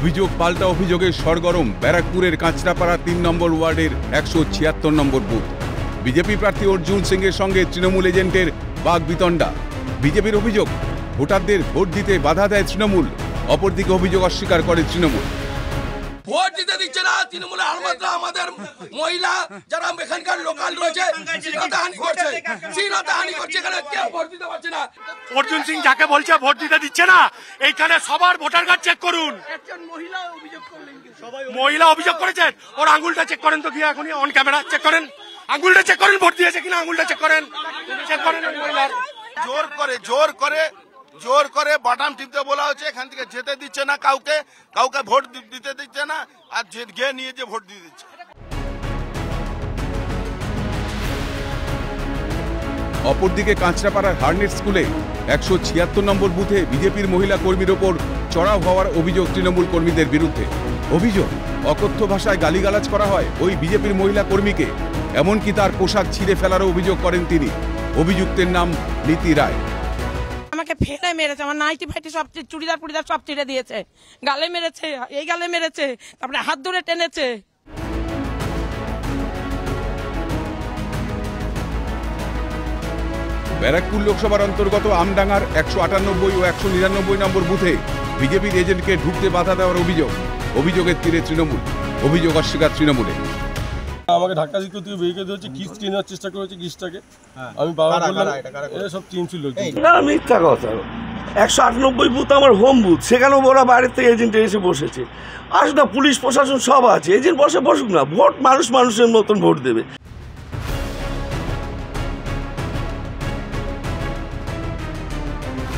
অভিযোগ পাল্টা অভিযোগে সরগরম ব্যারাকপুরের কাঁচরাপাড়া ৩ নম্বর ওয়ার্ডের ১৭৬ নম্বর বুথ। বিজেপি প্রার্থী অর্জুন সিং এর সঙ্গে তৃণমূল এজেন্টের বাগবিতণ্ডা। বিজেপির অভিযোগ ভোটারদের ভোট দিতে বাধা দেয় তৃণমূল, অপরদিকে অভিযোগ অস্বীকার করে তৃণমূল। ভোট দিতে দিচ্ছে না তৃণমূলের আলমাত্রা আমাদের মহিলা যারা এখানকার লোকাল রয়েছে শ্লীলতাহানি করছে এখানে কেউ ভোট দিতে পারছে না। অর্জুন সিং যাকে বলছে ভোট দিতে দিচ্ছে না, এইখানে সবার ভোটার কার্ড চেক করুন। মহিলা অভিযোগ করেছেন, ওর আঙুলটা চেক করেন তো গিয়ে এখনই অন ক্যামেরা চেক করেন, আঙুলটা চেক করেন, ভোট দিয়েছে কিনা আঙুলটা চেক করেন মহিলার। জোর করে বাটাম টিপতে বলা হচ্ছে, এখান থেকে যেতে দিচ্ছে না, কাউকে ভোট দিতে দিচ্ছে না, আর গিয়ে নিয়ে যে ভোট দিয়ে দিচ্ছে। অপরদিকে কাঁচরাপাড়ার হার্নেট স্কুলে ১৭৬ নম্বর বুথে বিজেপির মহিলা কর্মীর ওপর চড়াও হওয়ার অভিযোগ তৃণমূল কর্মীদের বিরুদ্ধে। অভিযোগ অকথ্য ভাষায় গালিগালাজ করা হয় ওই বিজেপির মহিলা কর্মীকে, এমনকি তার পোশাক ছিঁড়ে ফেলারও অভিযোগ করেন তিনি। অভিযুক্তের নাম নীতি রায়। আমাকে ফেলে মেরেছে, আমার নাইটি ফাইটি সব চুড়িদার পুড়িদার সব ছিঁড়ে দিয়েছে, গালে মেরেছে, এই গালে মেরেছে, তারপরে হাত ধরে টেনেছে। ব্যারাকপুর লোকসভার অন্তর্গত আমডাঙ্গার ১৯৮ ও ১৯৯ নম্বর বুথে বিজেপির এজেন্টকে ঢুকতে বাধা দেওয়ার অভিযোগের তীরে তৃণমূল, অভিযোগ অস্বীকার তৃণমূলে। আমাকে ধাক্কা দিতে থেকে বেরিয়ে দিয়েছে, কিস কেনার চেষ্টা করেছে কিসটাকে। আমি বাবা বললাম এরা সব চিনছিল না, মিথ্যা কথা। ১৯৮ বুথ আমার হোম বুথ, সেখানেও ওরা বাইরের থেকে এজেন্ট এসে বসেছে। আসুক না, পুলিশ প্রশাসন সব আছে, এজেন্ট বসুক না, ভোট মানুষের মতন ভোট দেবে।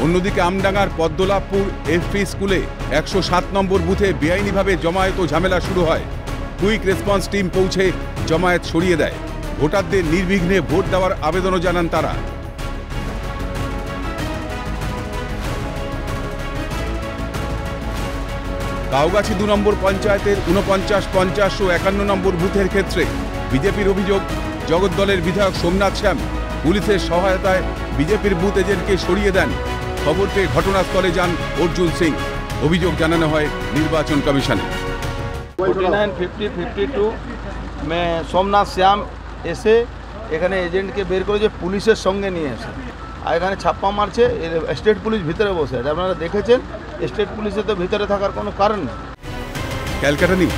অন্যদিকে আমডাঙ্গার পদ্মলাভপুর এফপি স্কুলে ১০৭ নম্বর বুথে বেআইনিভাবে জমায়েত ও ঝামেলা শুরু হয়। কুইক রেসপন্স টিম পৌঁছে জমায়েত সরিয়ে দেয়। ভোটারদের নির্বিঘ্নে ভোট দেওয়ার আবেদনও জানান তারা। কাউগাছি ২ নম্বর পঞ্চায়েতের ৪৯, ৫০ ও ৫১ নম্বর বুথের ক্ষেত্রে বিজেপির অভিযোগ জগদ্দলের বিধায়ক সোমনাথ শ্যাম পুলিশের সহায়তায় বিজেপির বুথ এজেন্টকে সরিয়ে দেন। খবর পেয়ে ঘটনাস্থলে যান অর্জুন সিং। অভিযোগ জানানো হয় নির্বাচন কমিশনে। 49-50-52 में सोमनाथ श्याम এসে এখানে এজেন্টকে বের করে যে পুলিশের সঙ্গে নিয়ে এসে আর এখানে ছাপ্পা মারছে। স্টেট পুলিশ ভিতরে বসে আছে, আপনারা দেখেছেন। স্টেট পুলিশের তো ভিতরে থাকার কোনো কারণ নেই। ক্যালকাটা নিউজ।